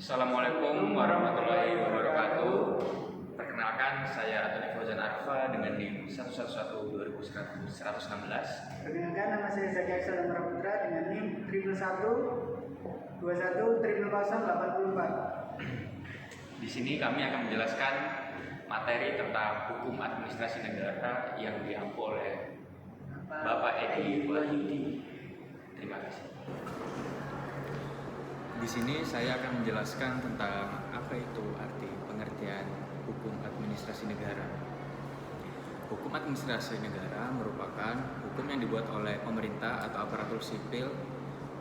Assalamualaikum warahmatullahi wabarakatuh. Perkenalkan, saya Antoni Fauzan Arfa dengan NIM 111-2016. Perkenalkan, nama saya Zaki Aksa Putra dengan NIM 111-21-00-084. Di sini kami akan menjelaskan materi tentang hukum administrasi negara yang diampu oleh Bapak Edi Wahyudi. Terima kasih. Di sini saya akan menjelaskan tentang apa itu arti pengertian hukum administrasi negara. Hukum administrasi negara merupakan hukum yang dibuat oleh pemerintah atau aparatur sipil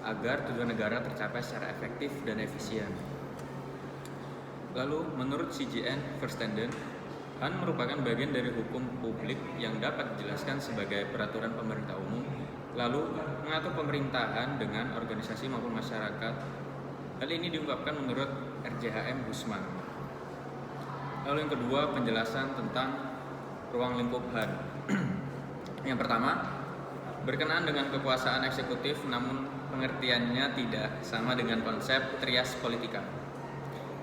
agar tujuan negara tercapai secara efektif dan efisien. Lalu, menurut CGN Verstanden, HAN merupakan bagian dari hukum publik yang dapat dijelaskan sebagai peraturan pemerintah umum, lalu mengatur pemerintahan dengan organisasi maupun masyarakat. Hal ini diungkapkan menurut RJHM Husman. Lalu yang kedua, penjelasan tentang ruang lingkup HAN. Yang pertama, berkenaan dengan kekuasaan eksekutif, namun pengertiannya tidak sama dengan konsep trias politika.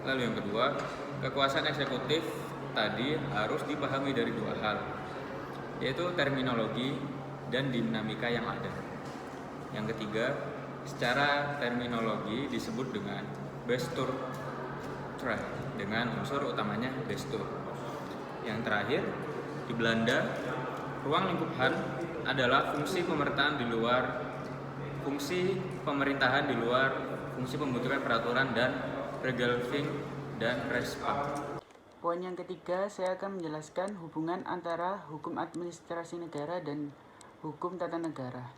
Lalu yang kedua, kekuasaan eksekutif tadi harus dipahami dari dua hal, yaitu terminologi dan dinamika yang ada. Yang ketiga, secara terminologi disebut dengan bestuurrecht dengan unsur utamanya bestuur. Yang terakhir, di Belanda, ruang lingkup HAN adalah fungsi pemerintahan di luar fungsi pembentukan peraturan dan regelgeving dan Rechtspraak. Poin yang ketiga, saya akan menjelaskan hubungan antara hukum administrasi negara dan hukum tata negara.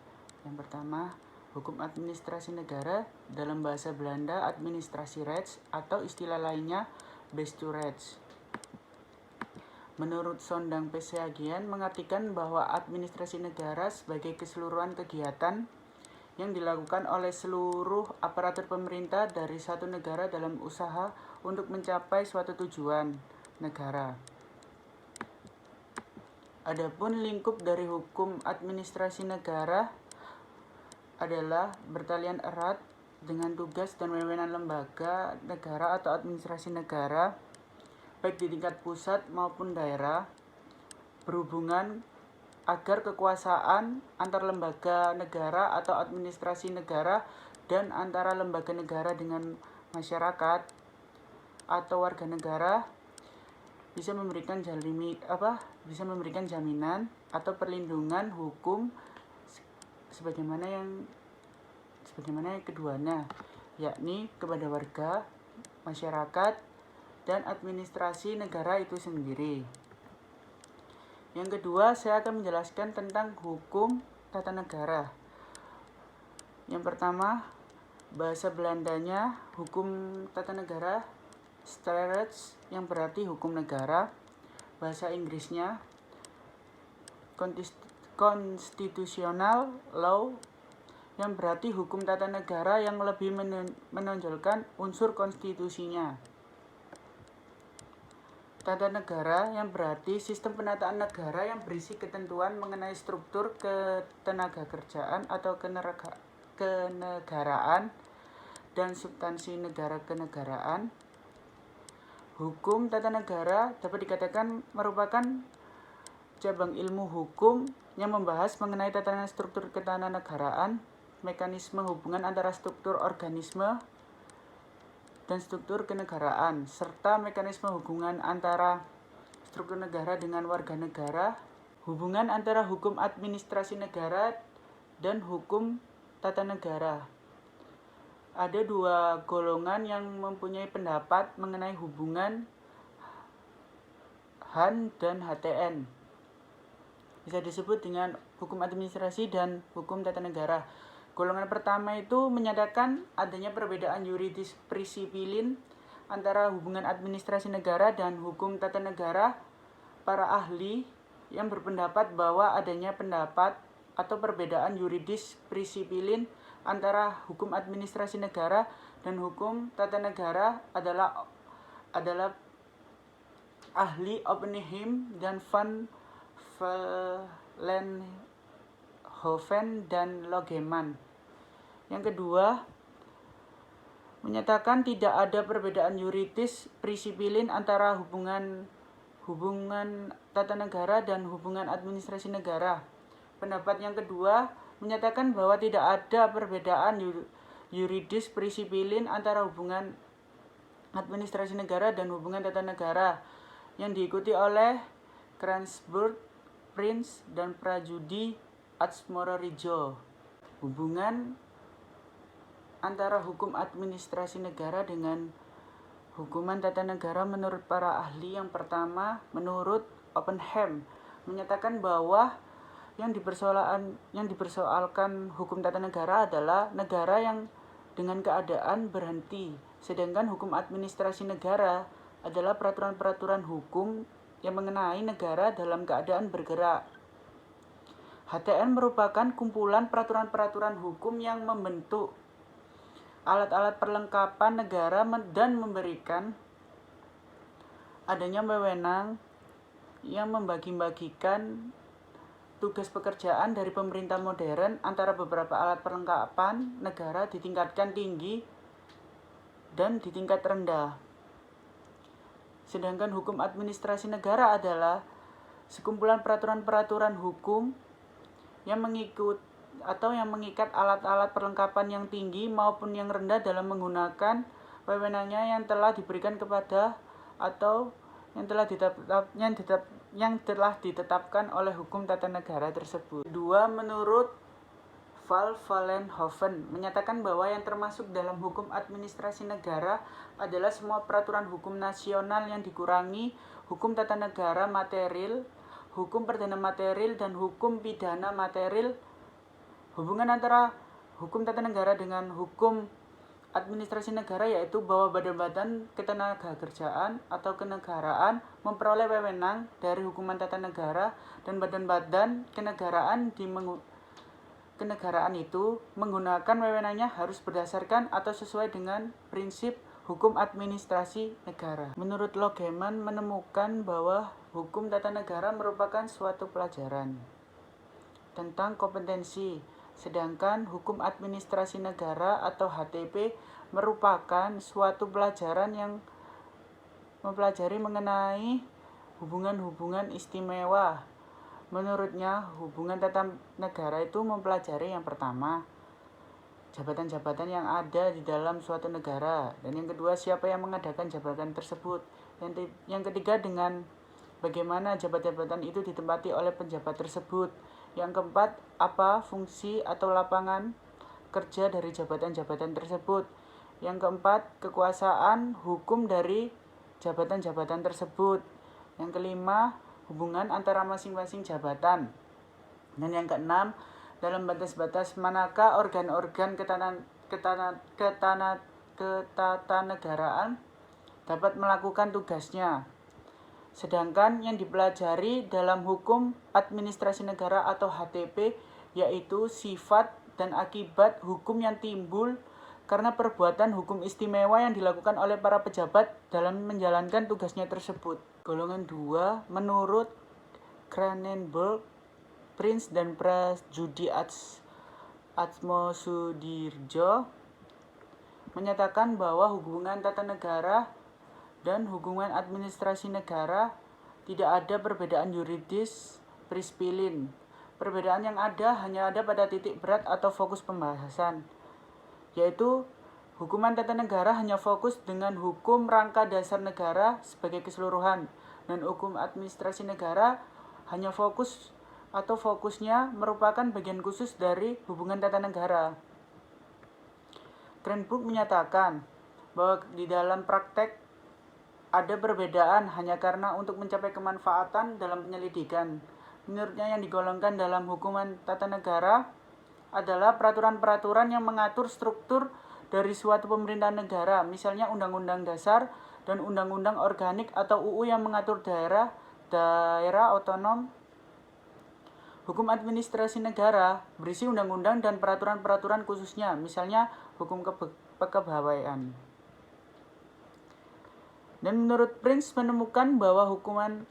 Yang pertama, hukum administrasi negara dalam bahasa Belanda administratierecht atau istilah lainnya bestuurrecht. Menurut Sondang Pesagian mengartikan bahwa administrasi negara sebagai keseluruhan kegiatan yang dilakukan oleh seluruh aparatur pemerintah dari satu negara dalam usaha untuk mencapai suatu tujuan negara. Adapun lingkup dari hukum administrasi negara adalah bertalian erat dengan tugas dan wewenang lembaga negara atau administrasi negara, baik di tingkat pusat maupun daerah, berhubungan agar kekuasaan antar lembaga negara atau administrasi negara dan antara lembaga negara dengan masyarakat atau warga negara bisa memberikan jaminan atau perlindungan hukum sebagaimana yang keduanya, yakni kepada warga, masyarakat, dan administrasi negara itu sendiri. Yang kedua, saya akan menjelaskan tentang hukum tata negara. Yang pertama, bahasa Belandanya hukum tata negara Staatsrecht yang berarti hukum negara. Bahasa Inggrisnya constitutional law yang berarti hukum tata negara yang lebih menonjolkan unsur konstitusinya. Tata negara yang berarti sistem penataan negara yang berisi ketentuan mengenai struktur ketenagakerjaan atau kenegaraan dan substansi negara kenegaraan. Hukum tata negara dapat dikatakan merupakan cabang ilmu hukum yang membahas mengenai tatanan struktur ketatanegaraan, mekanisme hubungan antara struktur organisme dan struktur kenegaraan, serta mekanisme hubungan antara struktur negara dengan warga negara, hubungan antara hukum administrasi negara dan hukum tata negara. Ada dua golongan yang mempunyai pendapat mengenai hubungan HAN dan HTN. Bisa disebut dengan hukum administrasi dan hukum tata negara. Golongan pertama itu menyatakan adanya perbedaan yuridis prisipilin antara hubungan administrasi negara dan hukum tata negara. Para ahli yang berpendapat bahwa adanya pendapat atau perbedaan yuridis prisipilin antara hukum administrasi negara dan hukum tata negara adalah ahli Oppenheim dan Van Vollenhoven dan Logeman. Yang kedua, menyatakan tidak ada perbedaan yuridis prisipilin antara hubungan tata negara dan hubungan administrasi negara. Pendapat yang kedua menyatakan bahwa tidak ada perbedaan yuridis prisipilin antara hubungan administrasi negara dan hubungan tata negara, yang diikuti oleh Kransburg, Prince, dan Prajudi Atsmoro-Rijo. Hubungan antara hukum administrasi negara dengan hukuman tata negara menurut para ahli yang pertama, menurut Oppenheim, menyatakan bahwa yang dipersoalkan hukum tata negara adalah negara yang dengan keadaan berhenti, sedangkan hukum administrasi negara adalah peraturan-peraturan hukum yang mengenai negara dalam keadaan bergerak. HTN merupakan kumpulan peraturan-peraturan hukum yang membentuk alat-alat perlengkapan negara dan memberikan adanya wewenang yang membagi-bagikan tugas pekerjaan dari pemerintah modern antara beberapa alat perlengkapan negara di tingkatkan tinggi dan di tingkat rendah. Sedangkan hukum administrasi negara adalah sekumpulan peraturan-peraturan hukum yang mengikat alat-alat perlengkapan yang tinggi maupun yang rendah dalam menggunakan wewenangnya yang telah diberikan kepada atau yang telah ditetapkan oleh hukum tata negara tersebut. Dua, menurut Vollenhoven menyatakan bahwa yang termasuk dalam hukum administrasi negara adalah semua peraturan hukum nasional yang dikurangi hukum tata negara material, hukum perdana material, dan hukum pidana material. Hubungan antara hukum tata negara dengan hukum administrasi negara yaitu bahwa badan-badan ketenagakerjaan atau kenegaraan memperoleh wewenang dari hukuman tata negara, dan badan-badan kenegaraan kenegaraan itu menggunakan wewenangnya harus berdasarkan atau sesuai dengan prinsip hukum administrasi negara. Menurut Logeman menemukan bahwa hukum tata negara merupakan suatu pelajaran tentang kompetensi, sedangkan hukum administrasi negara atau HTP merupakan suatu pelajaran yang mempelajari mengenai hubungan-hubungan istimewa. Menurutnya, hubungan tata negara itu mempelajari yang pertama, jabatan-jabatan yang ada di dalam suatu negara, dan yang kedua, siapa yang mengadakan jabatan tersebut. Yang ketiga, dengan bagaimana jabatan-jabatan itu ditempati oleh penjabat tersebut. Yang keempat, apa fungsi atau lapangan kerja dari jabatan-jabatan tersebut. Yang keempat, kekuasaan hukum dari jabatan-jabatan tersebut. Yang kelima, hubungan antara masing-masing jabatan. Dan yang keenam, dalam batas-batas manakah organ-organ ketatanegaraan dapat melakukan tugasnya. Sedangkan yang dipelajari dalam hukum administrasi negara atau HTP yaitu sifat dan akibat hukum yang timbul karena perbuatan hukum istimewa yang dilakukan oleh para pejabat dalam menjalankan tugasnya tersebut. Golongan 2, menurut Kranenburg, Prince, dan Prajudi Atsmoro-Rijo menyatakan bahwa hubungan tata negara dan hubungan administrasi negara tidak ada perbedaan yuridis prispilin. Perbedaan yang hanya ada pada titik berat atau fokus pembahasan, yaitu hukuman tata negara hanya fokus dengan hukum rangka dasar negara sebagai keseluruhan, dan hukum administrasi negara hanya fokusnya merupakan bagian khusus dari hubungan tata negara. Kranenburg menyatakan bahwa di dalam praktek ada perbedaan hanya karena untuk mencapai kemanfaatan dalam penyelidikan. Menurutnya yang digolongkan dalam hukuman tata negara adalah peraturan-peraturan yang mengatur struktur dari suatu pemerintahan negara, misalnya Undang-Undang Dasar dan Undang-Undang Organik atau UU yang mengatur daerah otonom. Hukum administrasi negara berisi undang-undang dan peraturan-peraturan khususnya, misalnya hukum kepegawaian. Dan menurut Prince menemukan bahwa hubungan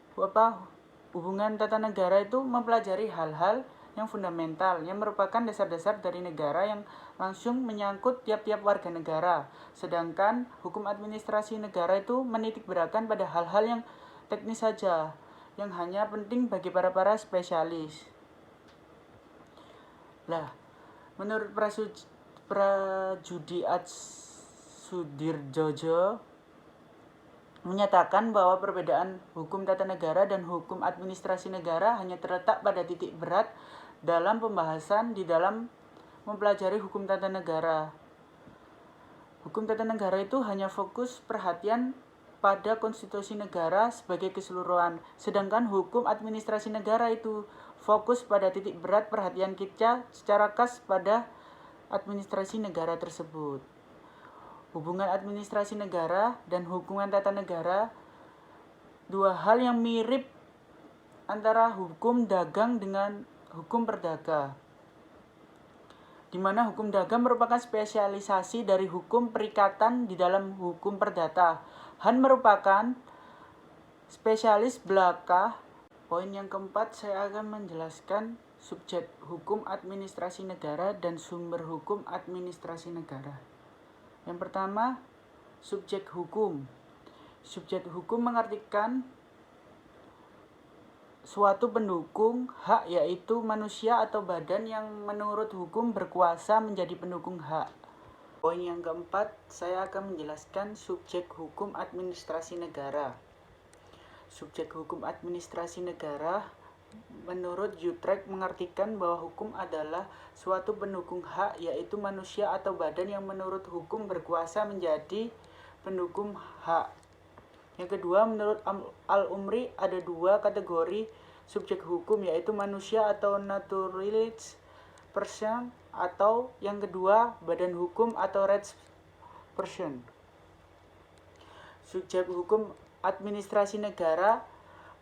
tata negara itu mempelajari hal-hal yang fundamental, yang merupakan dasar-dasar dari negara yang langsung menyangkut tiap-tiap warga negara. Sedangkan hukum administrasi negara itu menitik beratkan pada hal-hal yang teknis saja, yang hanya penting bagi para spesialis. Lah, menurut Prajudi Sudirjojo menyatakan bahwa perbedaan hukum tata negara dan hukum administrasi negara hanya terletak pada titik berat dalam pembahasan di dalam mempelajari hukum tata negara. Hukum tata negara itu hanya fokus perhatian pada konstitusi negara sebagai keseluruhan, sedangkan hukum administrasi negara itu fokus pada titik berat perhatian kita secara khas pada administrasi negara tersebut. Hubungan administrasi negara dan hubungan tata negara, dua hal yang mirip antara hukum dagang dengan hukum perdata, di mana hukum dagang merupakan spesialisasi dari hukum perikatan di dalam hukum perdata. Han merupakan spesialis belaka. Poin yang keempat, saya akan menjelaskan subjek hukum administrasi negara dan sumber hukum administrasi negara. Yang pertama, subjek hukum. Subjek hukum mengartikan suatu pendukung hak, yaitu manusia atau badan yang menurut hukum berkuasa menjadi pendukung hak. Poin yang keempat, saya akan menjelaskan subjek hukum administrasi negara. Subjek hukum administrasi negara menurut Utrecht mengartikan bahwa hukum adalah suatu pendukung hak, yaitu manusia atau badan yang menurut hukum berkuasa menjadi pendukung hak. Yang kedua, menurut Al-Umri ada dua kategori subjek hukum, yaitu manusia atau naturalized person, atau yang kedua badan hukum atau rights person. Subjek hukum administrasi negara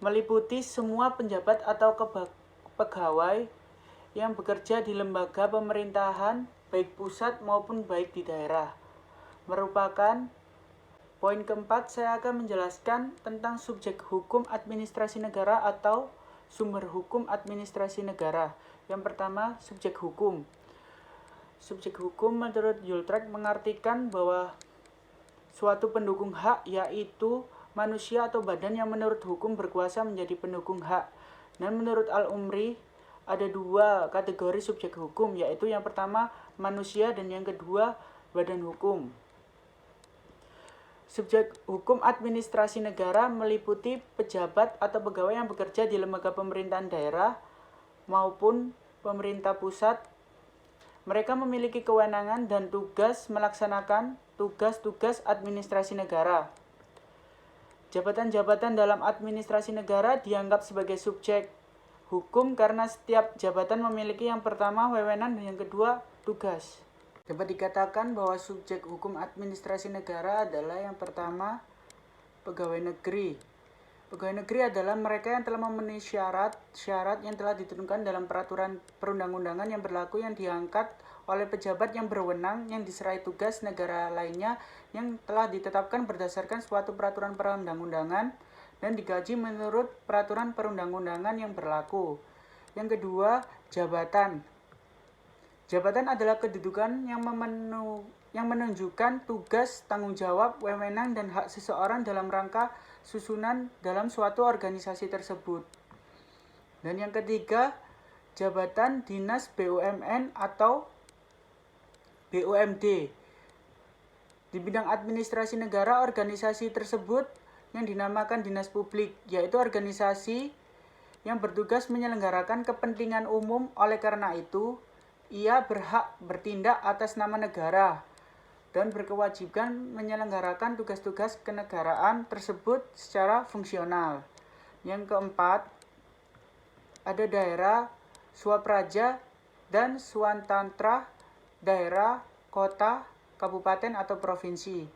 meliputi semua penjabat atau pegawai yang bekerja di lembaga pemerintahan baik pusat maupun baik di daerah. Merupakan poin keempat, saya akan menjelaskan tentang subjek hukum administrasi negara atau sumber hukum administrasi negara. Yang pertama, subjek hukum. Subjek hukum menurut Utrecht mengartikan bahwa suatu pendukung hak, yaitu manusia atau badan yang menurut hukum berkuasa menjadi pendukung hak. Dan menurut Al-Umri ada dua kategori subjek hukum, yaitu yang pertama manusia dan yang kedua badan hukum. Subjek hukum administrasi negara meliputi pejabat atau pegawai yang bekerja di lembaga pemerintahan daerah maupun pemerintah pusat. Mereka memiliki kewenangan dan tugas melaksanakan tugas-tugas administrasi negara. Jabatan-jabatan dalam administrasi negara dianggap sebagai subjek hukum karena setiap jabatan memiliki yang pertama wewenang dan yang kedua tugas. Dapat dikatakan bahwa subjek hukum administrasi negara adalah yang pertama pegawai negeri. Pegawai negeri adalah mereka yang telah memenuhi syarat yang telah ditentukan dalam peraturan perundang-undangan yang berlaku, yang diangkat oleh pejabat yang berwenang, yang diserai tugas negara lainnya yang telah ditetapkan berdasarkan suatu peraturan perundang-undangan dan digaji menurut peraturan perundang-undangan yang berlaku. Yang kedua, jabatan. Jabatan adalah kedudukan yang menunjukkan tugas, tanggung jawab, wewenang, dan hak seseorang dalam rangka susunan dalam suatu organisasi tersebut. Dan yang ketiga, jabatan dinas BUMN atau BUMD. Di bidang administrasi negara, organisasi tersebut yang dinamakan dinas publik, yaitu organisasi yang bertugas menyelenggarakan kepentingan umum. Oleh karena itu, ia berhak bertindak atas nama negara dan berkewajiban menyelenggarakan tugas-tugas kenegaraan tersebut secara fungsional. Yang keempat, ada daerah, swapraja, dan swatantra, daerah, kota, kabupaten, atau provinsi.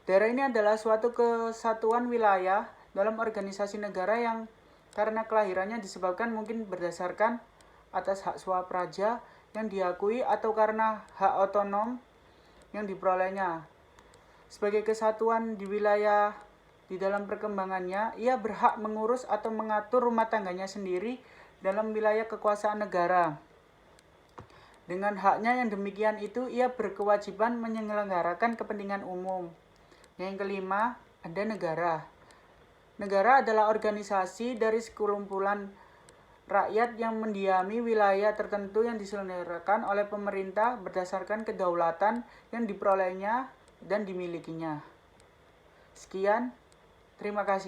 Daerah ini adalah suatu kesatuan wilayah dalam organisasi negara yang karena kelahirannya disebabkan mungkin berdasarkan atas hak swapraja yang diakui atau karena hak otonom yang diperolehnya. Sebagai kesatuan di wilayah di dalam perkembangannya, ia berhak mengurus atau mengatur rumah tangganya sendiri dalam wilayah kekuasaan negara. Dengan haknya yang demikian itu, ia berkewajiban menyelenggarakan kepentingan umum. Yang kelima, ada negara. Negara adalah organisasi dari sekumpulan rakyat yang mendiami wilayah tertentu yang diselenggarakan oleh pemerintah berdasarkan kedaulatan yang diperolehnya dan dimilikinya. Sekian, terima kasih.